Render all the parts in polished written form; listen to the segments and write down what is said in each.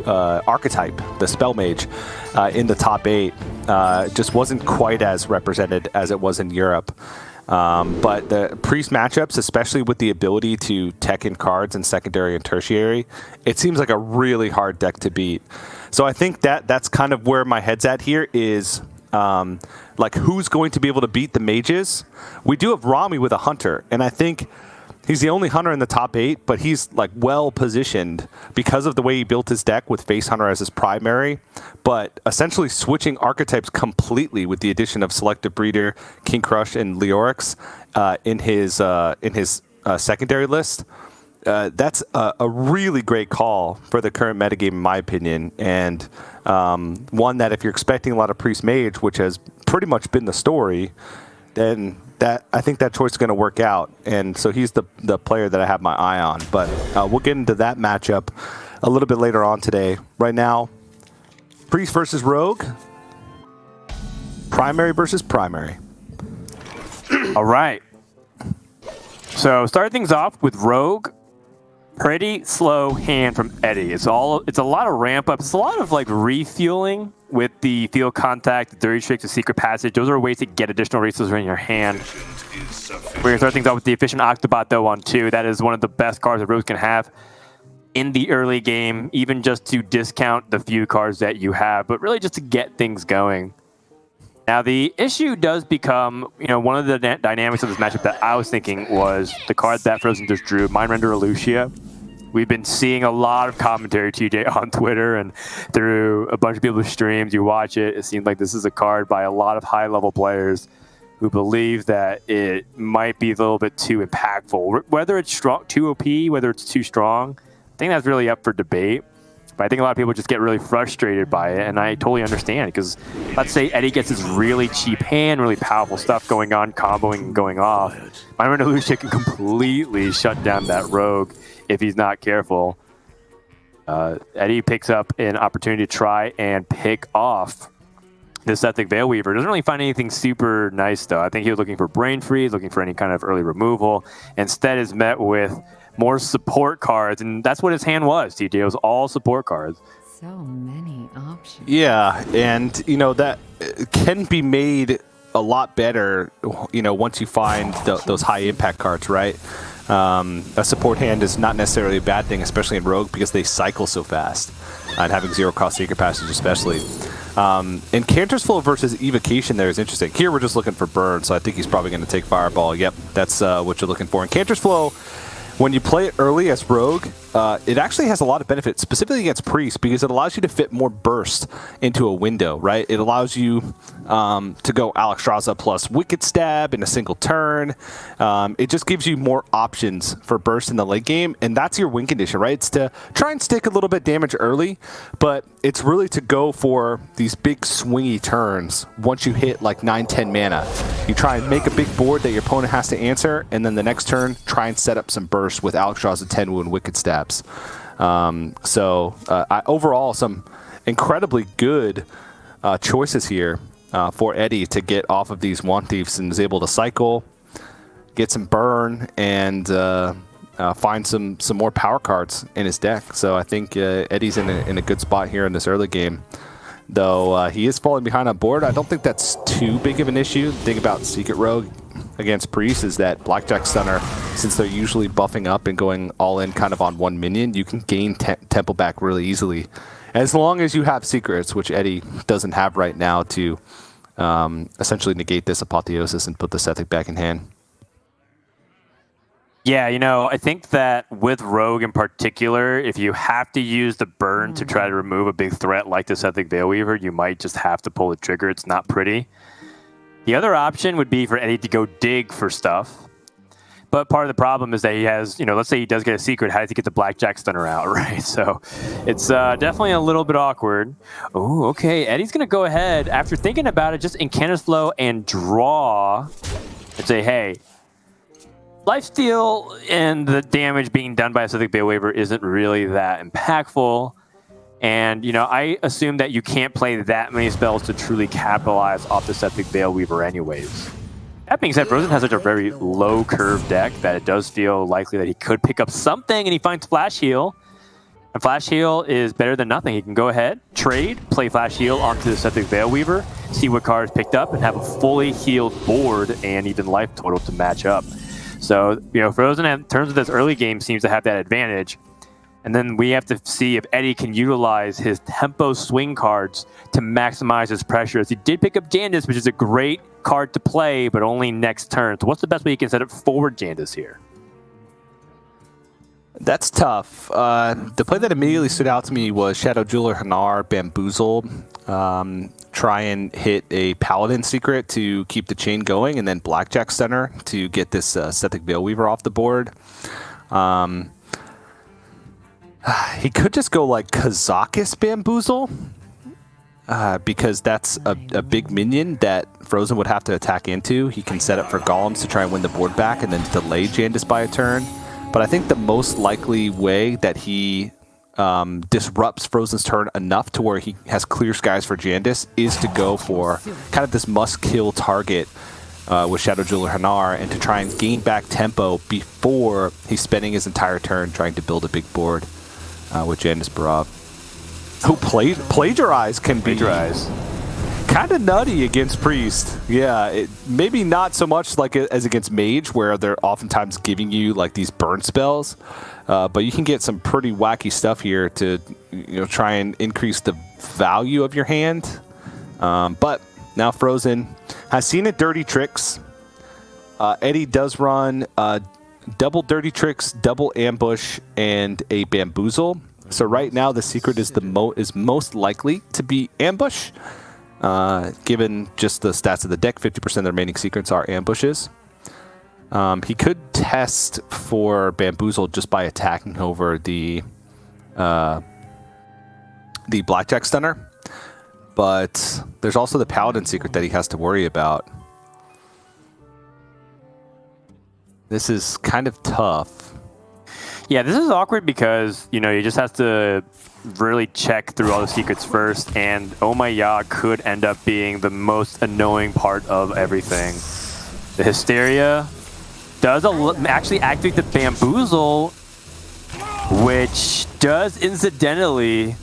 archetype, the Spell Mage, in the top 8. Just wasn't quite as represented as it was in Europe. But the Priest matchups, especially with the ability to tech in cards in secondary and tertiary, it seems like a really hard deck to beat. So I think that's kind of where my head's at here is like who's going to be able to beat the mages. We do have Rami with a Hunter, and I think he's the only Hunter in the top 8, but he's like well positioned because of the way he built his deck with Face Hunter as his primary, but essentially switching archetypes completely with the addition of Selective Breeder, King Crush, and Leorix in his secondary list. That's a really great call for the current metagame, in my opinion, and one that if you're expecting a lot of Priest Mage, which has pretty much been the story, then I think that choice is going to work out. And so he's the player that I have my eye on. But we'll get into that matchup a little bit later on today. Right now, Priest versus Rogue, primary versus primary. All right. So start things off with Rogue. Pretty slow hand from Eddie. It's a lot of ramp up. It's a lot of like refueling with the field contact, the dirty trick, the secret passage. Those are ways to get additional resources in your hand. We're gonna start things off with the efficient Octobot though on 2. That is one of the best cards that Rogue can have in the early game, even just to discount the few cards that you have, but really just to get things going. Now the issue does become, one of the dynamics of this matchup that I was thinking was the card that Fr0zen just drew, Mindrender Lucia. We've been seeing a lot of commentary, TJ, on Twitter and through a bunch of people's streams. You watch it, it seems like this is a card by a lot of high-level players who believe that it might be a little bit too impactful. Whether it's strong, too OP, whether it's too strong, I think that's really up for debate. But I think a lot of people just get really frustrated by it, and I totally understand, because let's say Eddie gets this really cheap hand, really powerful stuff going on, comboing and going off. Mindrender Lucia can completely shut down that Rogue if he's not careful. Eddie picks up an opportunity to try and pick off the Sethekk Veilweaver. Doesn't really find anything super nice, though. I think he was looking for Brain Freeze, looking for any kind of early removal. Instead is met with more support cards, and that's what his hand was, TJ. It was all support cards. So many options. Yeah, and, that can be made a lot better, once you find those high-impact cards, right? A support hand is not necessarily a bad thing, especially in Rogue, because they cycle so fast, and having zero-cost Secret Passage especially. And Cantor's Flow versus Evocation there is interesting. Here we're just looking for burn, so I think he's probably going to take Fireball. Yep, that's what you're looking for. And Cantor's Flow, when you play it early as Rogue, it actually has a lot of benefits, specifically against Priest, because it allows you to fit more burst into a window, right? It allows you to go Alexstrasza plus Wicked Stab in a single turn. It just gives you more options for burst in the late game, and that's your win condition, right? It's to try and stick a little bit damage early, but it's really to go for these big swingy turns once you hit like 9-10 mana. You try and make a big board that your opponent has to answer, and then the next turn, try and set up some burst with Alexstrasza, Tenwu, and Wicked Stabs. Overall, some incredibly good choices here for Eddie to get off of these Wand Thieves, and is able to cycle, get some burn, and find some more power cards in his deck. So I think Eddie's in a good spot here in this early game. Though he is falling behind on board, I don't think that's too big of an issue. The thing about Secret Rogue against Priest is that Blackjack Stunner, since they're usually buffing up and going all in kind of on one minion, you can gain tempo back really easily. As long as you have secrets, which Eddie doesn't have right now, to essentially negate this Apotheosis and put the Sethekk back in hand. Yeah, I think that with Rogue in particular, if you have to use the burn to try to remove a big threat like the Sethekk Veilweaver, you might just have to pull the trigger. It's not pretty. The other option would be for Eddie to go dig for stuff. But part of the problem is that he has, let's say he does get a secret, how does he get the Blackjack Stunner out, right? So it's definitely a little bit awkward. Oh, okay. Eddie's going to go ahead, after thinking about it, just Incanter's Flow and draw and say, hey, Lifesteal and the damage being done by a Sethekk Veilweaver isn't really that impactful. And, I assume that you can't play that many spells to truly capitalize off the Sethekk Veilweaver anyways. That being said, Fr0zen has such a very low curve deck that it does feel likely that he could pick up something, and he finds Flash Heal. And Flash Heal is better than nothing. He can go ahead, trade, play Flash Heal onto the Septic Veil Weaver, see what cards picked up, and have a fully healed board and even life total to match up. So, Fr0zen in terms of this early game seems to have that advantage. And then we have to see if Eddie can utilize his tempo swing cards to maximize his pressure. As he did pick up Jandice, which is a great card to play, but only next turn. So what's the best way you can set up forward Jandice here? That's tough. The play that immediately stood out to me was Shadow Jeweler Hanar Bamboozle. Try and hit a Paladin Secret to keep the chain going, and then Blackjack Center to get this Sethik Veilweaver off the board. He could just go like Kazakis Bamboozle, because that's a big minion that Fr0zen would have to attack into. He can set up for Golems to try and win the board back and then delay Jandice by a turn. But I think the most likely way that he disrupts Fr0zen's turn enough to where he has clear skies for Jandice is to go for kind of this must-kill target with Shadow Jeweler Hanar, and to try and gain back tempo before he's spending his entire turn trying to build a big board with Jandice Barav. Who plagiarize can be kind of nutty against Priest. Yeah, maybe not so much like as against Mage, where they're oftentimes giving you like these burn spells, but you can get some pretty wacky stuff here to try and increase the value of your hand. But now Fr0zen has seen it dirty tricks. Eddie does run double dirty tricks, double ambush, and a bamboozle. So right now the secret is most likely to be ambush. Given just the stats of the deck, 50% of the remaining secrets are ambushes. He could test for Bamboozle just by attacking over the Blackjack Stunner. But there's also the Paladin secret that he has to worry about. This is kind of tough. Yeah, this is awkward because, you just have to really check through all the secrets first, and Oh My Ya could end up being the most annoying part of everything. The Hysteria does actually activate the Bamboozle, which does incidentally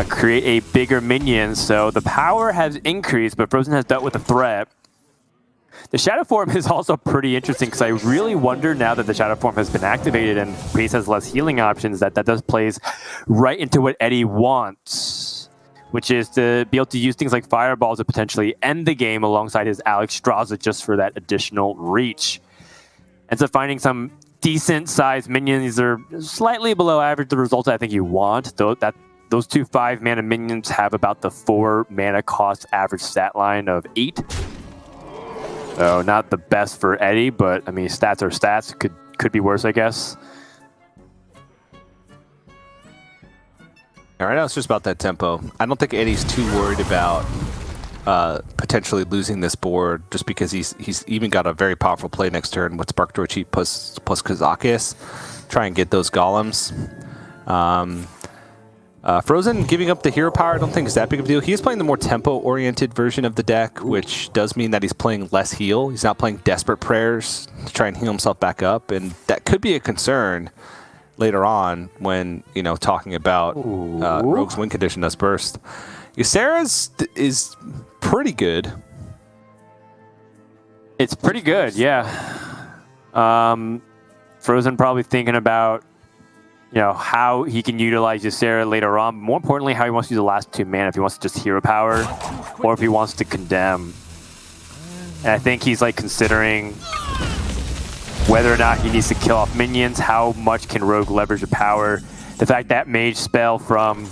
create a bigger minion, so the power has increased, but Fr0zen has dealt with the threat. The Shadow Form is also pretty interesting because I really wonder, now that the Shadow Form has been activated and Priest has less healing options, that does plays right into what Eddie wants, which is to be able to use things like Fireball to potentially end the game alongside his Alex Straza just for that additional reach. And so finding some decent-sized minions, these are slightly below average, the results I think you want, though those two 5-mana minions have about the 4 mana cost average stat line of 8. So not the best for Eddie, but I mean, stats are stats. Could be worse, I guess. All right, now it's just about that tempo. I don't think Eddie's too worried about potentially losing this board, just because he's even got a very powerful play next turn with Spark Torch plus Kazakis. Try and get those golems. Fr0zen giving up the hero power I don't think is that big of a deal. He is playing the more tempo-oriented version of the deck, which does mean that he's playing less heal. He's not playing Desperate Prayers to try and heal himself back up, and that could be a concern later on when, talking about Rogue's win condition does burst. Ysera's is pretty good. It's pretty good, yeah. Fr0zen probably thinking about how he can utilize Ysera later on. More importantly, how he wants to use the last 2 mana, if he wants to just hero power or if he wants to condemn. And I think he's considering whether or not he needs to kill off minions, how much can Rogue leverage the power. The fact that mage spell from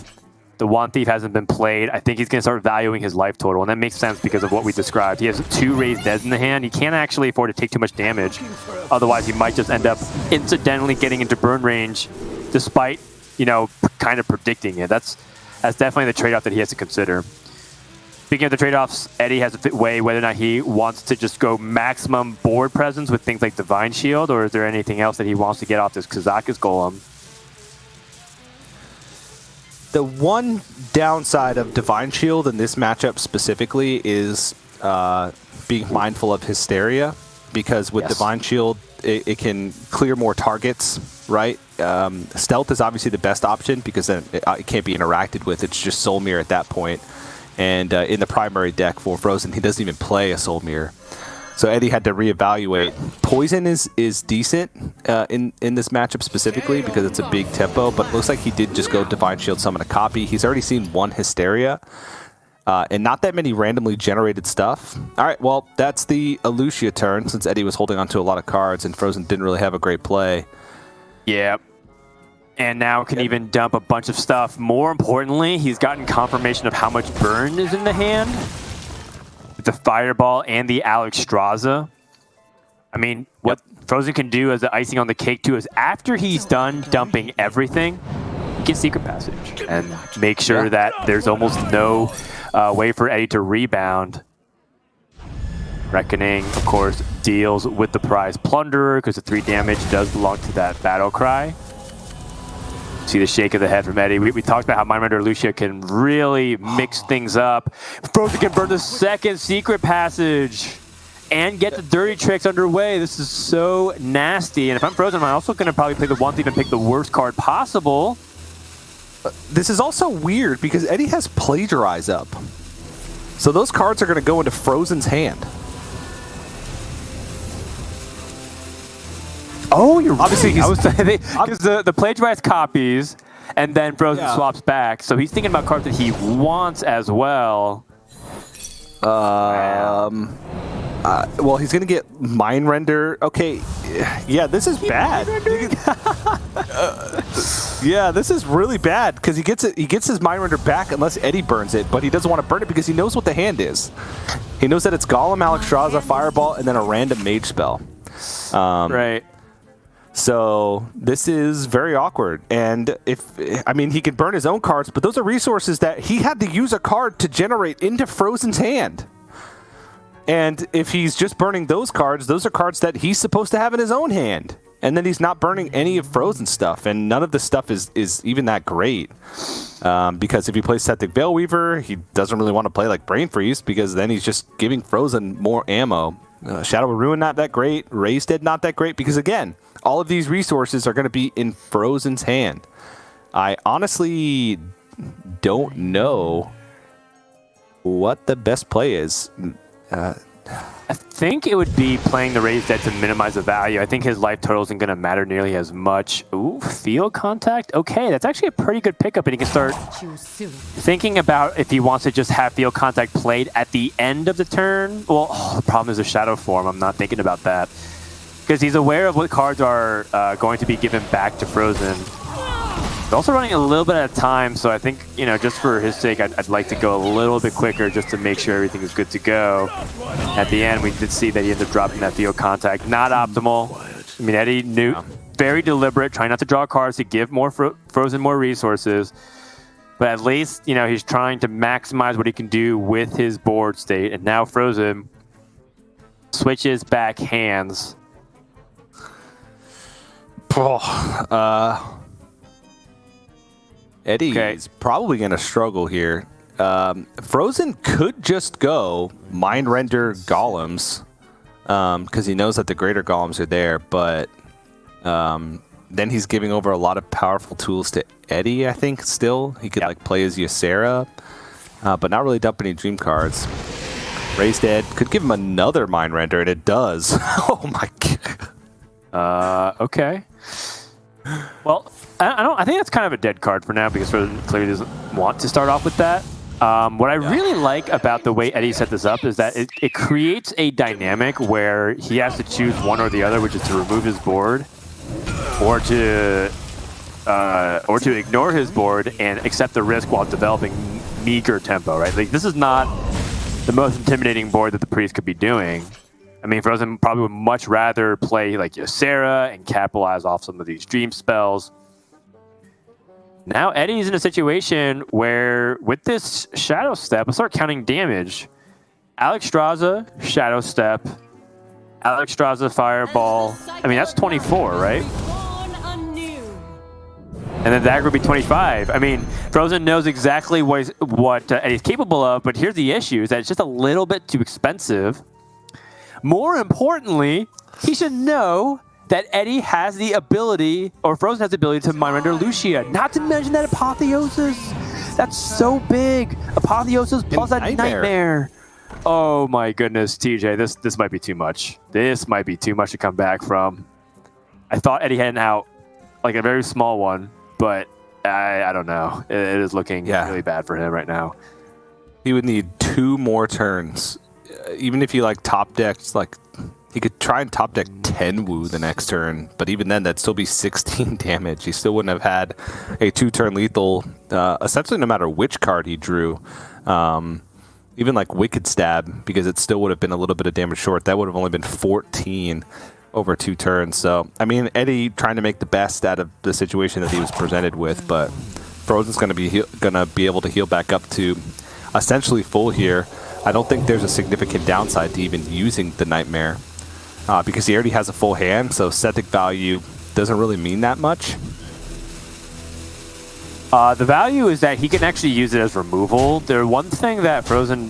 the Wand Thief hasn't been played, I think he's going to start valuing his life total, and that makes sense because of what we described. He has 2 raised deads in the hand. He can't actually afford to take too much damage. Otherwise, he might just end up incidentally getting into burn range, despite, kind of predicting it. That's definitely the trade-off that he has to consider. Speaking of the trade-offs, Eddie has to weigh whether or not he wants to just go maximum board presence with things like Divine Shield, or is there anything else that he wants to get off this Kazakis Golem? The one downside of Divine Shield in this matchup specifically is being mindful of Hysteria, because with Divine Shield, it can clear more targets right? Stealth is obviously the best option because then it can't be interacted with. It's just Soul Mirror at that point. And in the primary deck for Fr0zen, he doesn't even play a Soul Mirror. So Eddie had to reevaluate. Poison is decent in this matchup specifically because it's a big tempo, but it looks like he did just go Divine Shield summon a copy. He's already seen 1 Hysteria. And not that many randomly generated stuff. All right, well, that's the Alucia turn since Eddie was holding on to a lot of cards and Fr0zen didn't really have a great play. Yeah. And now can even dump a bunch of stuff. More importantly, he's gotten confirmation of how much burn is in the hand. With the Fireball and the Alexstrasza. I mean, what Fr0zen can do as the icing on the cake too is after he's done dumping everything, he gets Secret Passage and make sure that there's almost no way for Eddie to rebound. Reckoning, of course, deals with the prize Plunderer because the 3 damage does belong to that Battle Cry. See the shake of the head from Eddie. We talked about how Mindrender Lucia can really mix things up. Fr0zen can burn the 2nd Secret Passage and get the dirty tricks underway. This is so nasty. And if I'm Fr0zen, I'm also going to probably play the one thief and pick the worst card possible. This is also weird because Eddie has Plagiarize up. So those cards are going to go into Fr0zen's hand. Oh, you're obviously right. Because the plagiarized copies, and then Fr0zen swaps back. So he's thinking about cards that he wants as well. Well, he's going to get Mindrender. Okay, yeah, this is bad. Yeah, this is really bad because he gets his Mindrender back unless Eddie burns it, but he doesn't want to burn it because he knows what the hand is. He knows that it's Golem, Alexstrasza, Fireball, and then a random Mage spell. Right. So this is very awkward. And I mean, he can burn his own cards, but those are resources that he had to use a card to generate into Fr0zen's hand. And if he's just burning those are cards that he's supposed to have in his own hand. And then he's not burning any of Fr0zen's stuff, and none of the stuff is even that great. Because if he plays Septic Veilweaver, he doesn't really want to play like Brain Freeze because then he's just giving Fr0zen more ammo. Shadow of Ruin not that great, Raised Dead not that great because again, all of these resources are going to be in Fr0zen's hand. I honestly don't know what the best play is. I think it would be playing the Raised Dead to minimize the value. I think his life total isn't going to matter nearly as much. Ooh, Field Contact? Okay, that's actually a pretty good pickup, and he can start thinking about if he wants to just have Field Contact played at the end of the turn. Well, the problem is the Shadow Form. I'm not thinking about that. Because he's aware of what cards are going to be given back to Fr0zen. He's also running a little bit at a time, so I think, you know, just for his sake, I'd like to go a little bit quicker just to make sure everything is good to go. At the end, we did see that he ended up dropping that Field Contact. Not optimal. I mean, Eddie knew, very deliberate, trying not to draw cards to give more Fr0zen more resources. But at least, you know, he's trying to maximize what he can do with his board state. And now Fr0zen switches back hands. Eddie is probably going to struggle here. Fr0zen could just go Mindrender Golems because he knows that the greater Golems are there, but then he's giving over a lot of powerful tools to Eddie, I think, still. He could like play as Ysera, but not really dump any Dream cards. Raised Dead could give him another Mindrender, and it does. Oh my god. Okay. Well, I think that's kind of a dead card for now because Fr0zen clearly doesn't want to start off with that. What I really like about the way Eddie set this up is that it creates a dynamic where he has to choose one or the other, which is to remove his board or to ignore his board and accept the risk while developing meager tempo, right? Like, this is not the most intimidating board that the Priest could be doing. I mean, Fr0zen probably would much rather play like Ysera and capitalize off some of these dream spells. Now Eddie's in a situation where, with this Shadow Step, let's start counting damage. Alexstrasza, Shadow Step, Alexstrasza, Fireball. I mean, that's 24, right? And then Dagger would be 25. I mean, Fr0zen knows exactly what Eddie's capable of, but here's the issue, is that it's just a little bit too expensive. More importantly, he should know that Eddie has the ability, or Fr0zen has the ability to mind render Lucia. Not to mention that Apotheosis. That's so big. Apotheosis plus that Nightmare. Oh my goodness, TJ, this might be too much. This might be too much to come back from. I thought Eddie had an out, like a very small one, but I don't know. It is looking really bad for him right now. He would need 2 more turns. Even if he like top decks, like he could try and top deck 10 Wu the next turn, but even then that'd still be 16 damage. He still wouldn't have had a 2-turn lethal, essentially no matter which card he drew. Even like Wicked Stab, because it still would have been a little bit of damage short. That would have only been 14 over 2 turns. So, I mean, Eddie trying to make the best out of the situation that he was presented with, but Fr0zen's going to be able to heal back up to essentially full here. I don't think there's a significant downside to even using the Nightmare because he already has a full hand, so Sethic value doesn't really mean that much. The value is that he can actually use it as removal. The one thing that Fr0zen,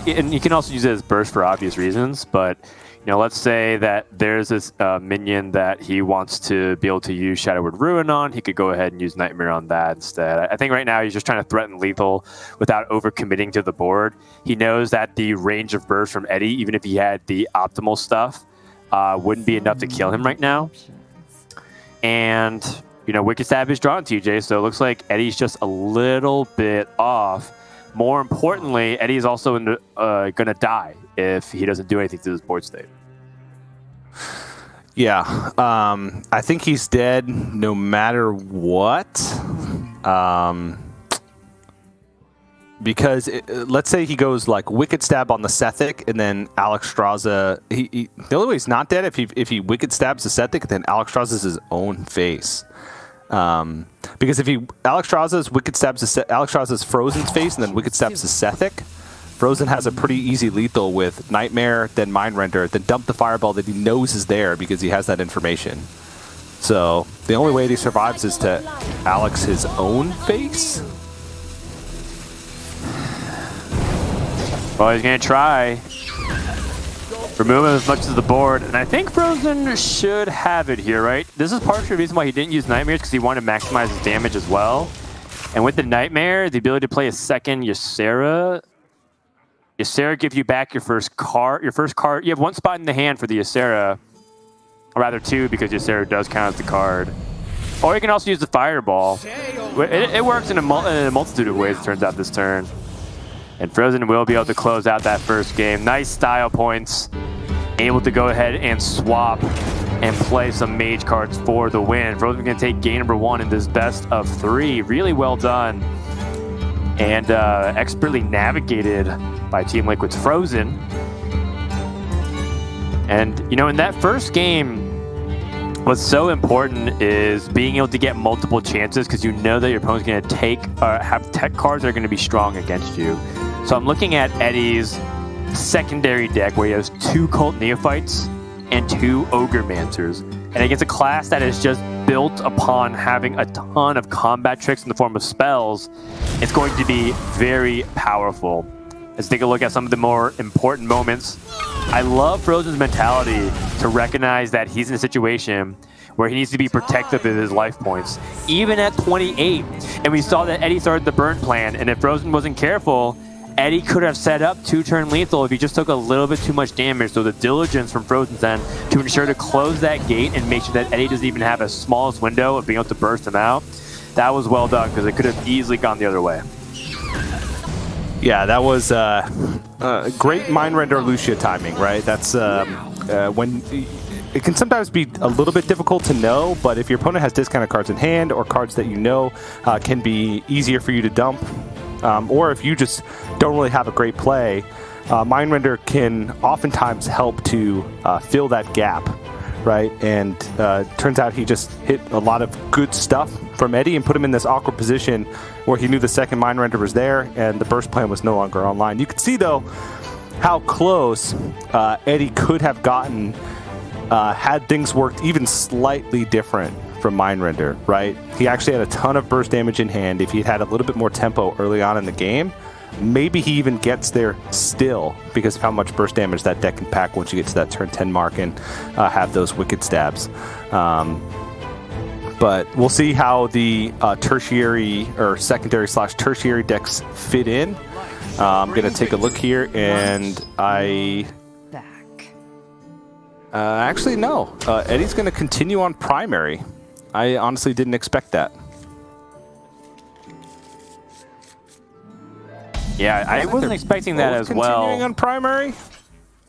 and you can also use it as burst for obvious reasons, but you know, let's say that there's this minion that he wants to be able to use Shadowward Ruin on. He could go ahead and use Nightmare on that instead. I think right now he's just trying to threaten lethal without overcommitting to the board. He knows that the range of burst from Eddie, even if he had the optimal stuff, wouldn't be enough to kill him right now. And you know, Wicked Stab is drawn, TJ, so it looks like Eddie's just a little bit off. More importantly, Eddie is also going to die if he doesn't do anything to his board state. Yeah, I think he's dead no matter what. Because let's say he goes like Wicked Stab on the Sethic, and then Alexstrasza. The only way he's not dead if he Wicked Stabs the Sethic, then Alexstrasza's his own face. Because if he Alexstrasza's Fr0zen's face, and then Wicked Stabs the Sethic, Fr0zen has a pretty easy lethal with Nightmare, then Mind Render, then dump the Fireball that he knows is there because he has that information. So the only way that he survives is to Alex his own face. Well, he's going to try. Remove him as much as the board, and I think Fr0zen should have it here, right? This is partially the reason why he didn't use Nightmares, because he wanted to maximize his damage as well. And with the Nightmare, the ability to play a second Ysera. Ysera gives you back your first card. You have 1 spot in the hand for the Ysera, or rather 2, because Ysera does count as the card. Or you can also use the Fireball. It works in a multitude of ways, it turns out, this turn. And Fr0zen will be able to close out that first game. Nice style points. Able to go ahead and swap and play some mage cards for the win. Fr0zen going to take game number 1 in this best of 3. Really well done. And expertly navigated by Team Liquid's Fr0zen. And, you know, in that first game, what's so important is being able to get multiple chances, because you know that your opponent's going to have tech cards that are going to be strong against you. So I'm looking at Eddie's secondary deck where he has 2 Cult Neophytes and 2 Ogremancers. And against a class that is just built upon having a ton of combat tricks in the form of spells, it's going to be very powerful. Let's take a look at some of the more important moments. I love Fr0zen's mentality to recognize that he's in a situation where he needs to be protective of his life points, even at 28. And we saw that Eddie started the burn plan, and if Fr0zen wasn't careful, Eddie could have set up 2-turn lethal if he just took a little bit too much damage. So the diligence from Fr0zen's end to ensure to close that gate and make sure that Eddie doesn't even have a smallest window of being able to burst him out, that was well done, because it could have easily gone the other way. Yeah, that was great Mind Render Lucia timing, right? That's when it can sometimes be a little bit difficult to know, but if your opponent has discounted cards in hand or cards that you know can be easier for you to dump, or if you just don't really have a great play, Mind Render can oftentimes help to fill that gap, right? And turns out he just hit a lot of good stuff from Eddie and put him in this awkward position where he knew the second Mind Render was there and the burst plan was no longer online. You could see, though, how close Eddie could have gotten had things worked even slightly different from Mind Render, right? He actually had a ton of burst damage in hand. If he had a little bit more tempo early on in the game, Maybe he even gets there still because of how much burst damage that deck can pack once you get to that turn 10 mark and have those wicked stabs. But we'll see how the tertiary or secondary / tertiary decks fit in. I'm going to take a look here, and actually, no. Eddie's going to continue on primary. I honestly didn't expect that. Yeah, I wasn't expecting that as well. Continuing on primary?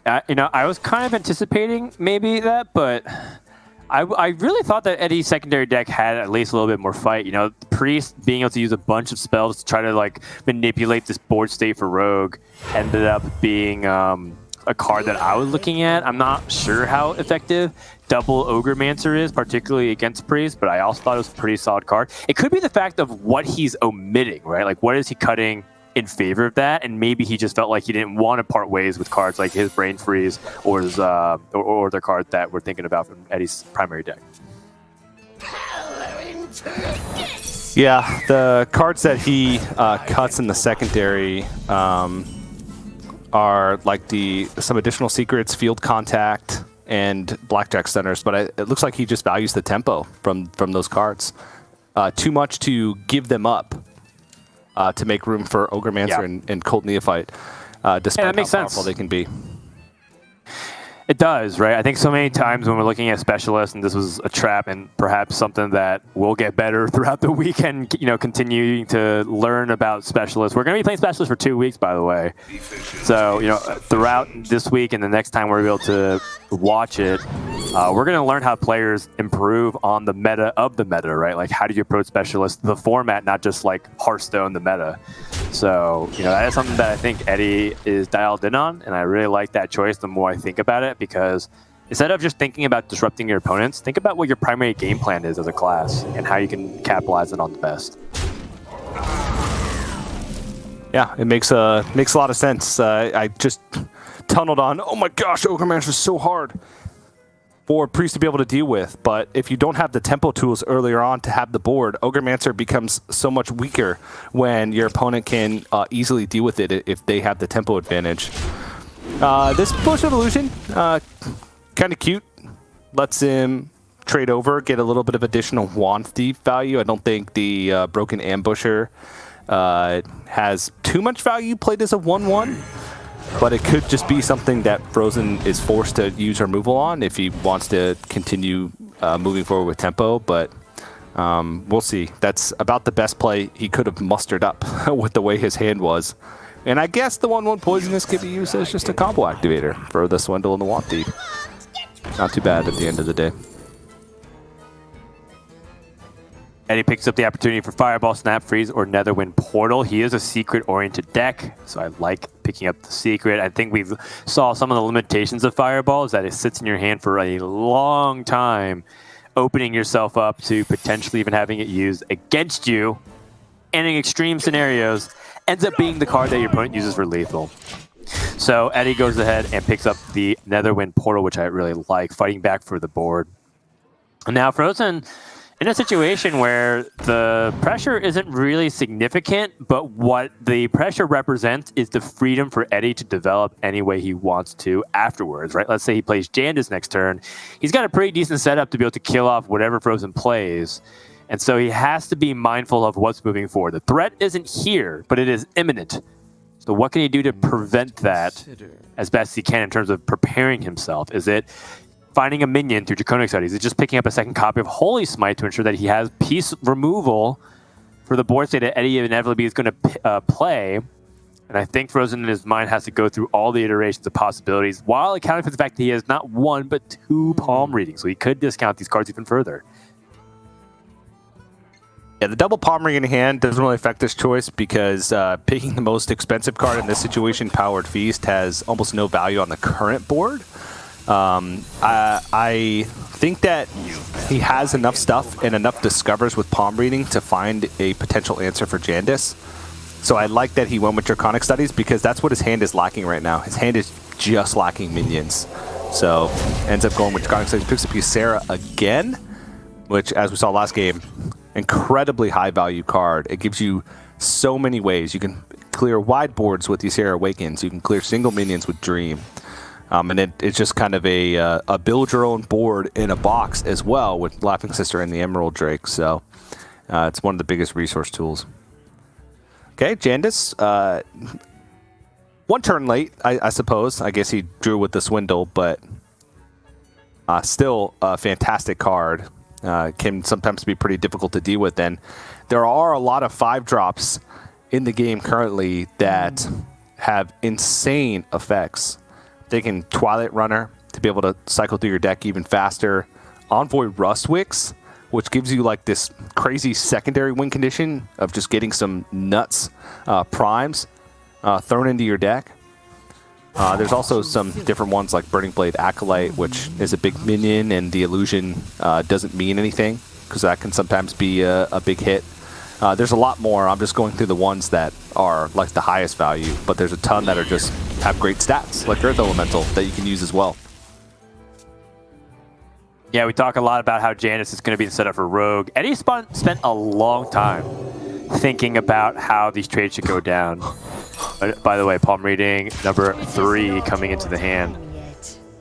I was kind of anticipating maybe that, but I really thought that Eddie's secondary deck had at least a little bit more fight. Priest being able to use a bunch of spells to try to like manipulate this board state for Rogue ended up being a card that I was looking at. I'm not sure how effective double Ogremancer is, particularly against Priest, but I also thought it was a pretty solid card. It could be the fact of what he's omitting, right? Like, what is he cutting in favor of that? And maybe he just felt like he didn't want to part ways with cards like his Brain Freeze or his, or the cards that we're thinking about from Eddie's primary deck. Yeah, the cards that he cuts in the secondary are like some additional secrets, field contact, and blackjack stunners. But it looks like he just values the tempo from those cards too much to give them up to make room for Ogremancer and Cold Neophyte, despite how powerful they can be. It does, right? I think so many times when we're looking at specialists, and this was a trap and perhaps something that will get better throughout the weekend, continuing to learn about specialists. We're going to be playing specialists for 2 weeks, by the way. So, throughout this week and the next time we're able to watch it, we're going to learn how players improve on the meta of the meta, right? Like, how do you approach specialists, the format, not just like Hearthstone, the meta. So, that is something that I think Eddie is dialed in on, and I really like that choice the more I think about it, because instead of just thinking about disrupting your opponents, think about what your primary game plan is as a class and how you can capitalize it on the best. Yeah, it makes a lot of sense. I just tunneled on, oh my gosh, Ogremancer is so hard for Priest to be able to deal with, but if you don't have the tempo tools earlier on to have the board, Ogremancer becomes so much weaker when your opponent can easily deal with it if they have the tempo advantage. This Bush Evolution, kind of cute. Lets him trade over, get a little bit of additional wand thief value. I don't think the Broken Ambusher has too much value played as a 1/1. But it could just be something that Fr0zen is forced to use removal on if he wants to continue moving forward with tempo. But we'll see. That's about the best play he could have mustered up with the way his hand was. And I guess the 1/1 Poisonous could be used as just a combo activator for the Swindle and the Want Thief. Not too bad at the end of the day. Eddie picks up the opportunity for Fireball, Snap Freeze, or Netherwind Portal. He is a secret-oriented deck, so I like picking up the secret. I think we've saw some of the limitations of Fireball is that it sits in your hand for a long time, opening yourself up to potentially even having it used against you, and in extreme scenarios, ends up being the card that your opponent uses for lethal. So Eddie goes ahead and picks up the Netherwind Portal, which I really like, fighting back for the board. Now, Fr0zen, in a situation where the pressure isn't really significant, but what the pressure represents is the freedom for Eddie to develop any way he wants to afterwards, right? Let's say he plays Jandis next turn. He's got a pretty decent setup to be able to kill off whatever Fr0zen plays. And so he has to be mindful of what's moving forward. The threat isn't here, but it is imminent. So what can he do to prevent that as best he can in terms of preparing himself? Is it finding a minion through Draconic Studies? Is it just picking up a second copy of Holy Smite to ensure that he has piece removal for the board state that Eddie inevitably is going to play? And I think Fr0zen in his mind has to go through all the iterations of possibilities while accounting for the fact that he has not one but two palm readings. So he could discount these cards even further. Yeah, the double palm ring in hand doesn't really affect this choice because picking the most expensive card in this situation, Powered Feast, has almost no value on the current board. I think that he has enough stuff and enough discovers with palm reading to find a potential answer for Jandis. So I like that he went with Draconic Studies because that's what his hand is lacking right now. His hand is just lacking minions. So ends up going with Draconic Studies, picks up Ysera again, which, as we saw last game, incredibly high value card. It gives you so many ways. You can clear wide boards with Ysera Awakens. You can clear single minions with Dream. And it's just kind of a build your own board in a box as well with Laughing Sister and the Emerald Drake. So it's one of the biggest resource tools. Okay, Jandis. One turn late, I suppose. I guess he drew with the Swindle, but still a fantastic card. Can sometimes be pretty difficult to deal with. And there are a lot of 5-drops in the game currently that have insane effects. Taking Twilight Runner to be able to cycle through your deck even faster. Envoy Rustwicks, which gives you like this crazy secondary win condition of just getting some nuts primes thrown into your deck. There's also some different ones like Burning Blade Acolyte, which is a big minion, and the illusion doesn't mean anything because that can sometimes be a big hit. There's a lot more. I'm just going through the ones that are like the highest value, but there's a ton that are just have great stats, like Earth Elemental, that you can use as well. Yeah, we talk a lot about how Jandis is going to be the setup for Rogue. Eddie spent a long time thinking about how these trades should go down. By the way, palm reading number 3 coming into the hand.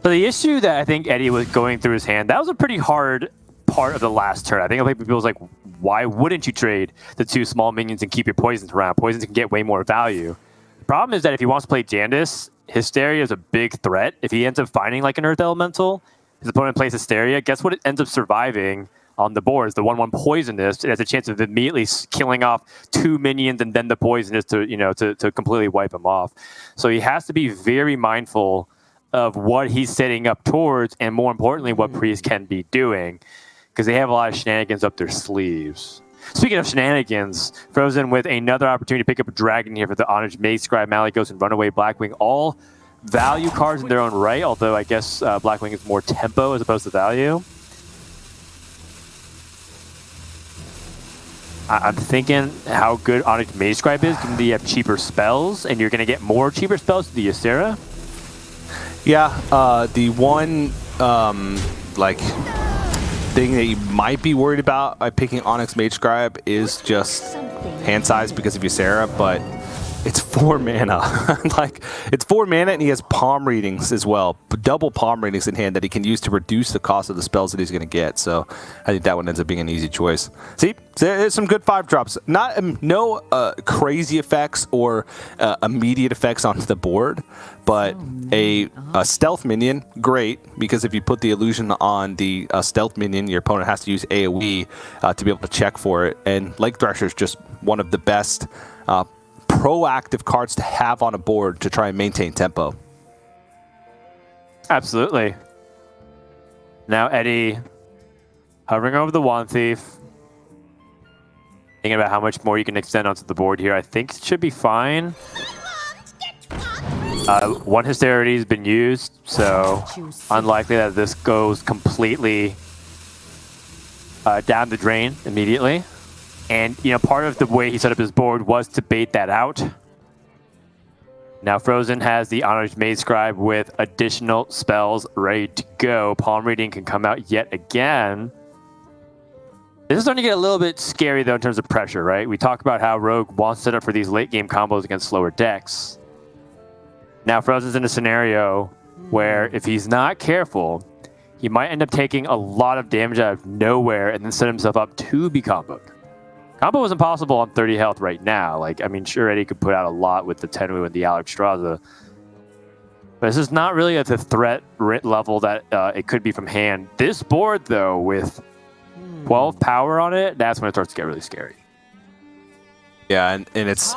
So the issue that I think Eddie was going through his hand, that was a pretty hard part of the last turn. I think a lot of people was like, why wouldn't you trade the 2 small minions and keep your poisons around? Poisons can get way more value. The problem is that if he wants to play Jandis, Hysteria is a big threat. If he ends up finding like an Earth Elemental, his opponent plays Hysteria, guess what it ends up surviving on the board? Is the 1/1 Poisonous. It has a chance of immediately killing off 2 minions and then the Poisonous to completely wipe him off. So he has to be very mindful of what he's setting up towards, and more importantly, what Priest can be doing, because they have a lot of shenanigans up their sleeves. Speaking of shenanigans, Fr0zen with another opportunity to pick up a dragon here for the Honored Maze Scribe, Malygos, and Runaway Blackwing. All value cards in their own right, although I guess Blackwing is more tempo as opposed to value. I'm thinking how good Honored Maze Scribe is, given that you have cheaper spells, and you're going to get more cheaper spells to the Ysera. Yeah, the one thing that you might be worried about by picking Onyx Mage Scribe is just hand size because of Ysera, but it's 4 mana. It's 4 mana, and he has palm readings as well. Double palm readings in hand that he can use to reduce the cost of the spells that he's going to get. So I think that one ends up being an easy choice. See, there's some good 5-drops. No crazy effects or immediate effects onto the board, but a stealth minion, great, because if you put the illusion on the stealth minion, your opponent has to use AoE to be able to check for it. And Lake Thresher is just one of the best proactive cards to have on a board to try and maintain tempo. Absolutely. Now Eddie hovering over the Wand Thief. Thinking about how much more you can extend onto the board here. I think it should be fine. One Hysteria has been used, so unlikely that this goes completely down the drain immediately. And, part of the way he set up his board was to bait that out. Now Fr0zen has the Honored Maze Scribe with additional spells ready to go. Palm Reading can come out yet again. This is starting to get a little bit scary, though, in terms of pressure, right? We talk about how Rogue wants to set up for these late-game combos against slower decks. Now Fr0zen's in a scenario where if he's not careful, he might end up taking a lot of damage out of nowhere and then set himself up to be comboed. Combo is impossible on 30 health right now. Sure, Eddie could put out a lot with the Tenwu and the Alexstrasza. But this is not really at the threat level that it could be from hand. This board, though, with 12 power on it, that's when it starts to get really scary. Yeah, and it's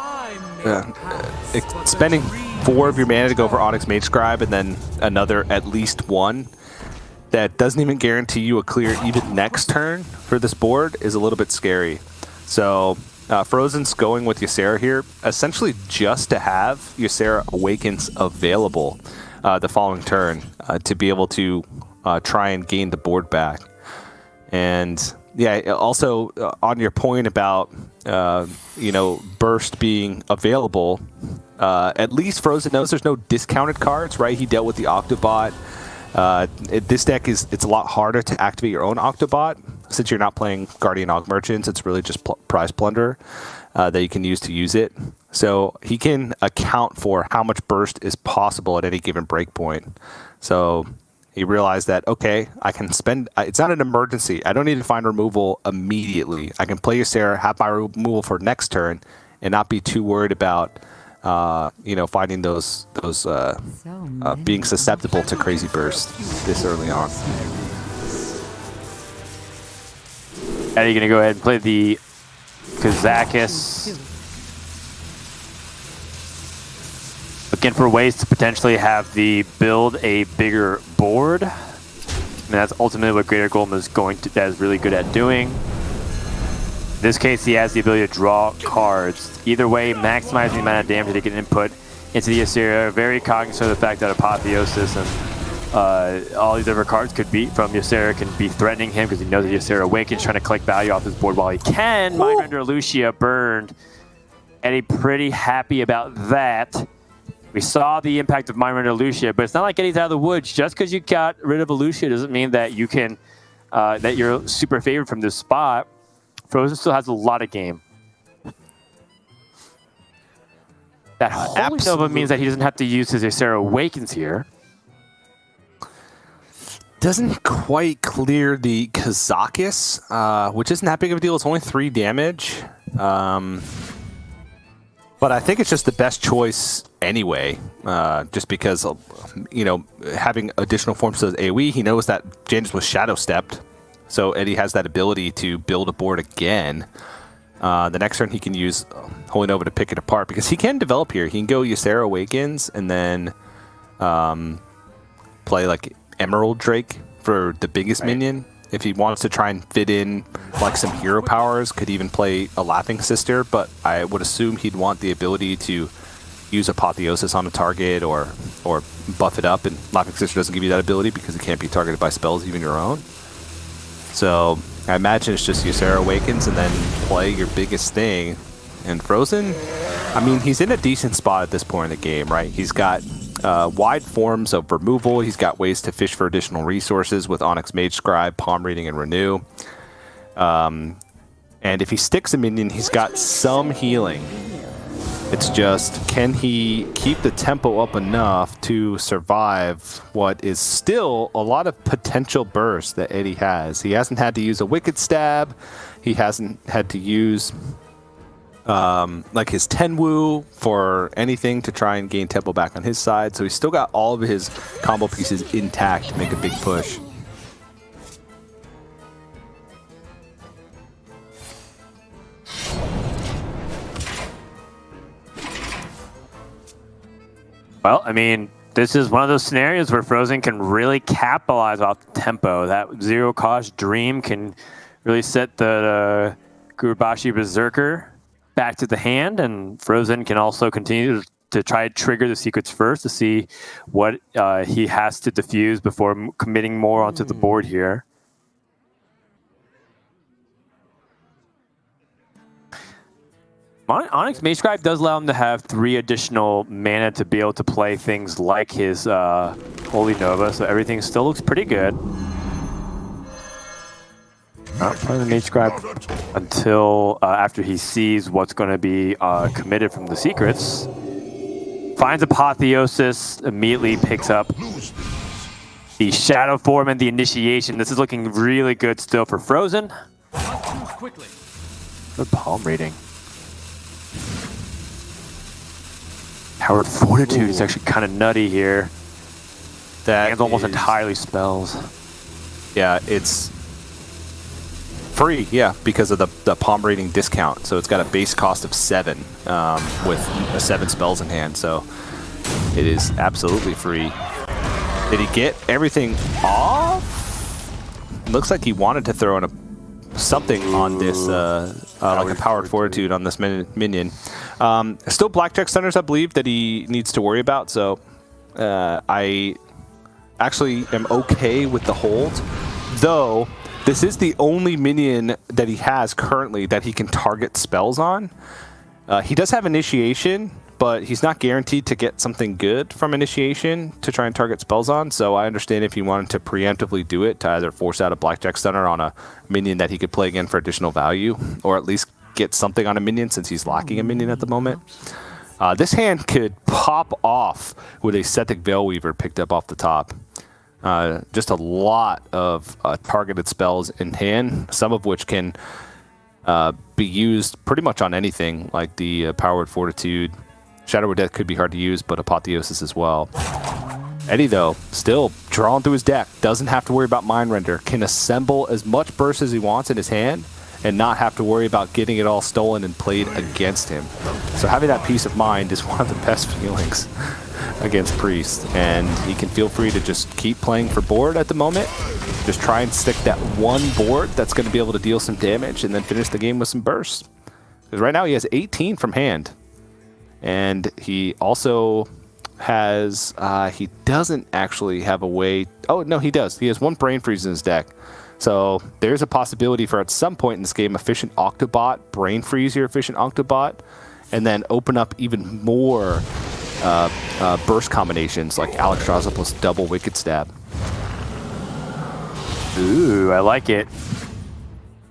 spending 4 of your mana to go for Onyx Mage Scribe and then another at least 1 that doesn't even guarantee you a clear even next turn for this board is a little bit scary. So Fr0zen's going with Ysera here, essentially just to have Ysera Awakens available the following turn to be able to try and gain the board back. And yeah, also on your point about Burst being available, at least Fr0zen knows there's no discounted cards, right? He dealt with the Octobot. This deck it's a lot harder to activate your own Octobot since you're not playing Guardian Og Merchants. It's really just Prize Plunderer. that you can use it. So he can account for how much burst is possible at any given breakpoint. So he realized that, okay, I can spend, it's not an emergency. I don't need to find removal immediately. I can play Ysera, have my removal for next turn, and not be too worried about, finding those being susceptible to crazy burst this early on. Are you going to go ahead and play the Kazakis? Looking for ways to potentially have the build a bigger board. I mean, that's ultimately what Greater Golem is really good at doing. In this case, he has the ability to draw cards. Either way, maximizing the amount of damage that he can input into the Ysera. Very cognizant of the fact that Apotheosis and all these other cards could be from Ysera can be threatening him because he knows that Ysera Awakens trying to collect value off his board while he can. Mindrender Lucia burned. Eddie pretty happy about that. We saw the impact of Mindrender Lucia, but it's not like Eddie's out of the woods. Just because you got rid of a Lucia doesn't mean that you can that you're super favored from this spot. Fr0zen still has a lot of game. That Holy Nova means that he doesn't have to use his Ysera Awakens here. Doesn't quite clear the Kazakis, which isn't that big of a deal. It's only 3 damage. But I think it's just the best choice anyway, just because, having additional forms of AoE, he knows that Janus was Shadow Stepped, so Eddie has that ability to build a board again. The next turn he can use Holy Nova to pick it apart, because he can develop here. He can go Ysera Awakens and then play like Emerald Drake for the biggest minion. If he wants to try and fit in like some hero powers, could even play a Laughing Sister, but I would assume he'd want the ability to use Apotheosis on a target or buff it up, and Laughing Sister doesn't give you that ability because it can't be targeted by spells, even your own. So I imagine it's just Ysera Awakens and then play your biggest thing. And Fr0zen, I mean, he's in a decent spot at this point in the game, right? He's got wide forms of removal. He's got ways to fish for additional resources with Onyx Mage Scribe, Palm Reading, and Renew. And if he sticks a minion, he's got some healing. It's just, can he keep the tempo up enough to survive what is still a lot of potential burst that Eddie has? He hasn't had to use a Wicked Stab. He hasn't had to use like his Tenwu for anything to try and gain tempo back on his side. So he's still got all of his combo pieces intact to make a big push. Well, I mean, this is one of those scenarios where Fr0zen can really capitalize off the tempo. That zero-cost Dream can really set the Gurubashi Berserker back to the hand, and Fr0zen can also continue to try to trigger the secrets first to see what he has to defuse before committing more onto the board here. Onyx Mage Scribe does allow him to have 3 additional mana to be able to play things like his Holy Nova, so everything still looks pretty good. Not playing the Mage Scribe until after he sees what's going to be committed from the secrets. Finds Apotheosis, immediately picks up the Shadow Form and the Initiation. This is looking really good still for Fr0zen. Good palm reading. Howard Fortitude is actually kind of nutty here. That almost entirely spells. Yeah, it's free, yeah, because of the palm rating discount. So it's got a base cost of 7 with 7 spells in hand. So it is absolutely free. Did he get everything off? Looks like he wanted to throw in something on this, like a Powered Fortitude on this minion. Still Blackjack Stunners, I believe, that he needs to worry about. So I actually am okay with the hold, though this is the only minion that he has currently that he can target spells on. He does have Initiation, but he's not guaranteed to get something good from Initiation to try and target spells on. So I understand if he wanted to preemptively do it to either force out a Blackjack Stunner on a minion that he could play again for additional value, or at least get something on a minion since he's lacking a minion at the moment. This hand could pop off with a Sethic Veilweaver picked up off the top. Just a lot of targeted spells in hand, some of which can be used pretty much on anything, like the Power Word Fortitude. Shadow Word Death could be hard to use, but Apotheosis as well. Eddie, though, still drawing through his deck, doesn't have to worry about Mind Render, can assemble as much burst as he wants in his hand, and not have to worry about getting it all stolen and played against him. So having that peace of mind is one of the best feelings against Priest, and he can feel free to just keep playing for board at the moment. Just try and stick that one board that's going to be able to deal some damage and then finish the game with some bursts. Because right now he has 18 from hand. And he also has, he doesn't actually have a way, oh no he does. He has one Brain Freeze in his deck. So there's a possibility for at some point in this game, Efficient Octobot, Brain Freeze your Efficient Octobot, and then open up even more burst combinations like Alexstrasza plus double Wicked Stab. Ooh, I like it.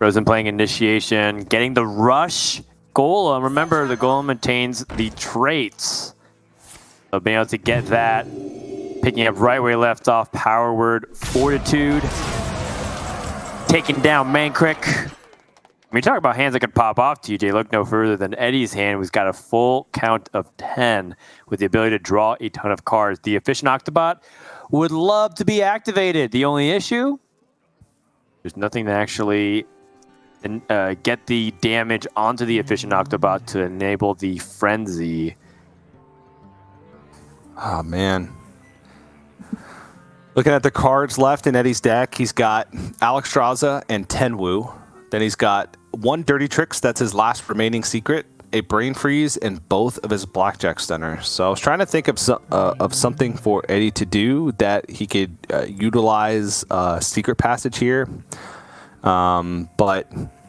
Fr0zen playing Initiation, getting the Rush Golem. Remember, the Golem maintains the traits. So being able to get that, picking up right where he left off, Power Word Fortitude, taking down Mankrik. When you talk about hands that could pop off, TJ, look no further than Eddie's hand, who's got a full count of 10 with the ability to draw a ton of cards. The Efficient Octobot would love to be activated. The only issue, there's nothing to actually get the damage onto the Efficient Octobot to enable the Frenzy. Oh, man. Looking at the cards left in Eddie's deck, he's got Alexstrasza and Tenwu. Then he's got one Dirty Tricks, that's his last remaining secret, a Brain Freeze, and both of his Blackjack Stunners. So I was trying to think of something for Eddie to do that he could utilize Secret Passage here. But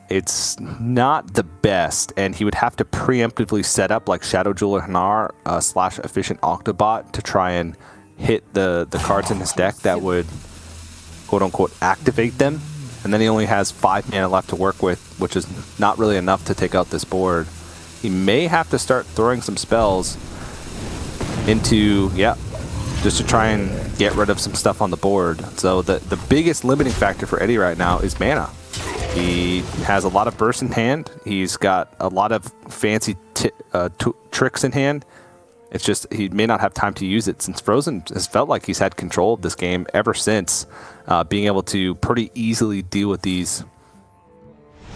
it's not the best, and he would have to preemptively set up like Shadow Jeweler Hanar / Efficient Octobot to try and hit the cards in his deck that would quote-unquote activate them. And then he only has 5 mana left to work with, which is not really enough to take out this board. He may have to start throwing some spells into, just to try and get rid of some stuff on the board. So the biggest limiting factor for Eddie right now is mana. He has a lot of burst in hand. He's got a lot of fancy tricks in hand. It's just he may not have time to use it, since Fr0zen has felt like he's had control of this game ever since, being able to pretty easily deal with these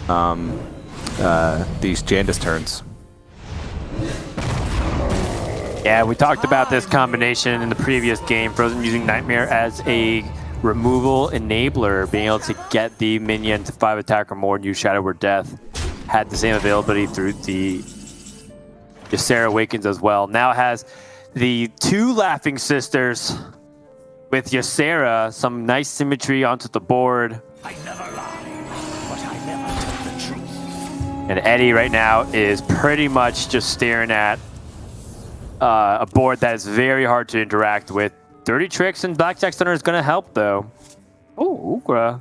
Jandice turns. Yeah, we talked about this combination in the previous game. Fr0zen using Nightmare as a removal enabler, being able to get the minion to 5 attack or more and use Shadow Word Death. Had the same availability through the Ysera Awakens as well. Now has the 2 Laughing Sisters with Ysera, some nice symmetry onto the board. I never lie, but I never tell the truth. And Eddie right now is pretty much just staring at a board that is very hard to interact with. Dirty Tricks and Blackjack Stunner is going to help, though. Oh, Ugra.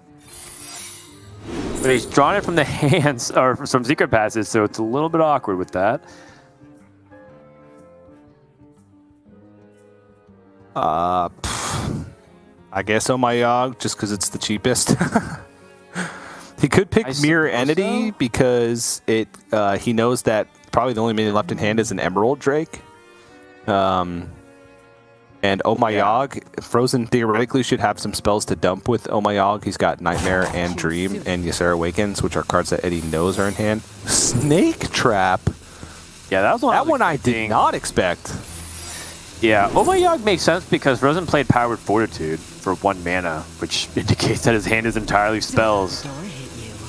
But he's drawn it from the hands, or from Secret Passes, so it's a little bit awkward with that. I guess Oh My Yogg, just because it's the cheapest. He could pick Mirror Entity so, because he knows that probably the only minion left in hand is an Emerald Drake. And Oh My Yogg, Fr0zen theoretically should have some spells to dump with Oh My Yogg. He's got Nightmare and Dream and Ysera Awakens, which are cards that Eddie knows are in hand. Snake Trap. Yeah, that was one I did not expect. Yeah, Oh My Yogg makes sense because Fr0zen played Power Word Fortitude for 1 mana, which indicates that his hand is entirely spells.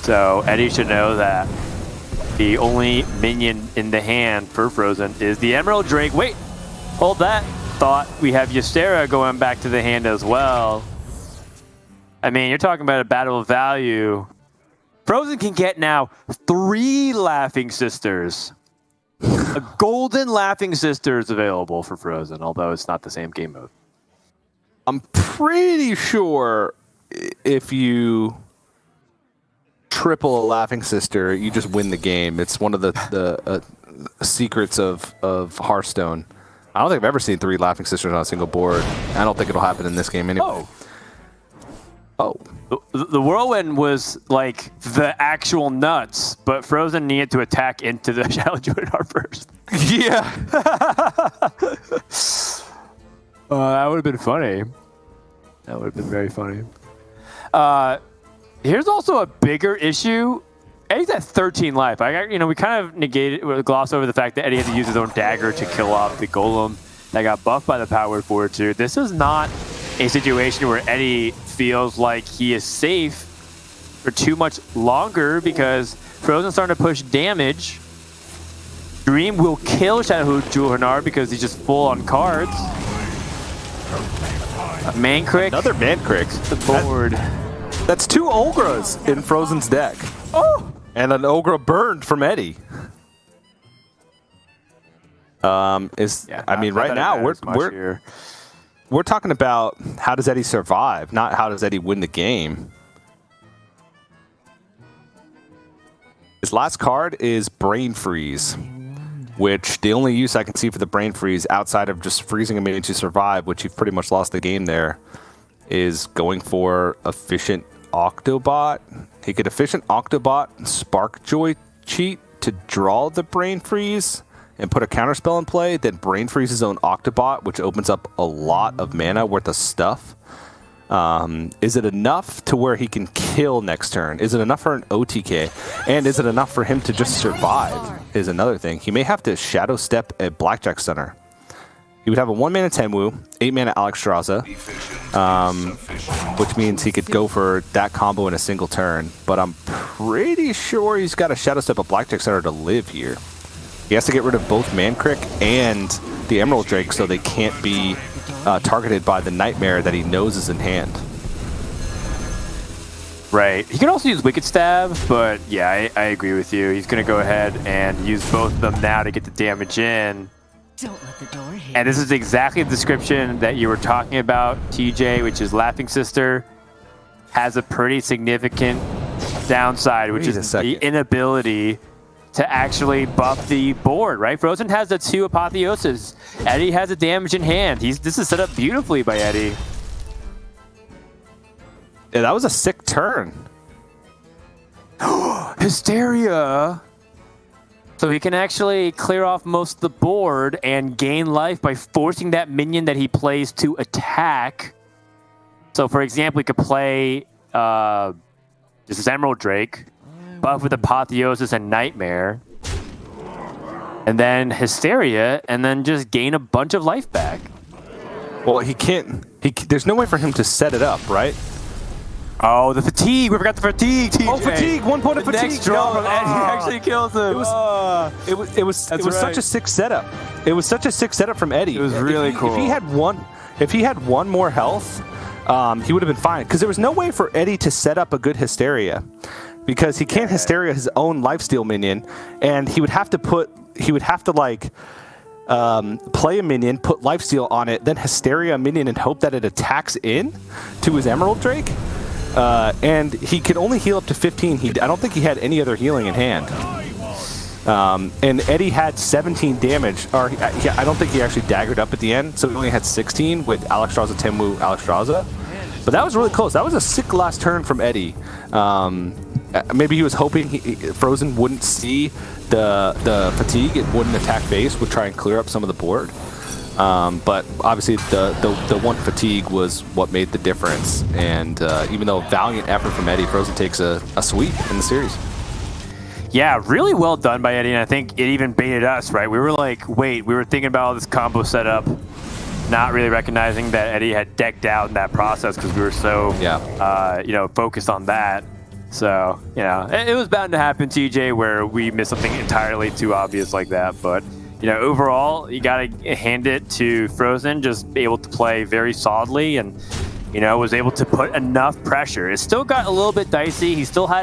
So Eddie should know that the only minion in the hand for Fr0zen is the Emerald Drake. Wait, hold that thought. We have Ysera going back to the hand as well. I mean, you're talking about a battle of value. Fr0zen can get now 3 Laughing Sisters. A golden Laughing Sister is available for Fr0zen, although it's not the same game mode. I'm pretty sure if you triple a Laughing Sister, you just win the game. It's one of the secrets of Hearthstone. I don't think I've ever seen 3 Laughing Sisters on a single board. I don't think it'll happen in this game anyway. Oh. The Whirlwind was like the actual nuts, but Fr0zen needed to attack into the Shadow Jotnar first. Yeah. That would have been funny. That would have been very funny. Here's also a bigger issue. Eddie's at 13 life. We kind of glossed over the fact that Eddie had to use his own dagger to kill off the golem that got buffed by the Power Fortitude. This is not a situation where Eddie feels like he is safe for too much longer because Fr0zen's starting to push damage. Dream will kill Shadow Jotnar because he's just full on cards. Mancrick. Another Mancrick. The board. That's 2 Ogres in Fr0zen's deck. Oh! And an Ogre burned from Eddie. Right now we're talking about how does Eddie survive, not how does Eddie win the game. His last card is Brain Freeze, which the only use I can see for the Brain Freeze outside of just freezing a minion to survive, which you've pretty much lost the game there, is going for Efficient Octobot. He could Efficient Octobot Spark Joy cheat to draw the Brain Freeze and put a counterspell in play, then Brain Freeze his own Octobot, which opens up a lot of mana worth of stuff. Is it enough to where he can kill next turn? Is it enough for an OTK? And is it enough for him to just survive is another thing. He may have to Shadow Step a Blackjack Stunner. He would have a 1-mana Tenwu, 8-mana Alexstrasza, which means he could go for that combo in a single turn. But I'm pretty sure he's got to Shadow Step a Blackjack Stunner to live here. He has to get rid of both Mancrick and the Emerald Drake so they can't be targeted by the Nightmare that he knows is in hand. Right. He can also use Wicked Stab, but yeah, I agree with you. He's going to go ahead and use both of them now to get the damage in. Don't let the door hit. And this is exactly the description that you were talking about, TJ, which is Laughing Sister has a pretty significant downside, which is the inability to actually buff the board, right? Fr0zen has the 2 Apotheoses. Eddie has a damage in hand. This is set up beautifully by Eddie. Yeah, that was a sick turn. Hysteria! So he can actually clear off most of the board and gain life by forcing that minion that he plays to attack. So for example, he could play this is Emerald Drake, buff with Apotheosis and Nightmare, and then Hysteria, and then just gain a bunch of life back. Well, he can't. There's no way for him to set it up, right? Oh, the fatigue! We forgot the fatigue, TJ. Oh, fatigue! 1 point of the fatigue. Next draw from Eddie actually kills him. It was such a sick setup. It was such a sick setup from Eddie. It was really cool. If he had one more health, he would have been fine. Because there was no way for Eddie to set up a good Hysteria, because he can't Hysteria his own lifesteal minion, and he would have to play a minion, put lifesteal on it, then Hysteria a minion, and hope that it attacks in to his Emerald Drake. And he could only heal up to 15. I don't think he had any other healing in hand. And Eddie had 17 damage. I don't think he actually daggered up at the end, so he only had 16 with Alexstrasza, Tenwu, Alexstrasza. But that was really close. That was a sick last turn from Eddie. Maybe he was hoping Fr0zen wouldn't see the fatigue. It wouldn't attack base, would try and clear up some of the board. But obviously the one fatigue was what made the difference. And even though valiant effort from Eddie, Fr0zen takes a sweep in the series. Yeah, really well done by Eddie, and I think it even baited us, right? We were like, wait, we were thinking about all this combo setup, not really recognizing that Eddie had decked out in that process because we were so, focused on that. So, it was bound to happen, TJ, where we missed something entirely too obvious like that. But, overall, you got to hand it to Fr0zen, just able to play very solidly and, was able to put enough pressure. It still got a little bit dicey. He still had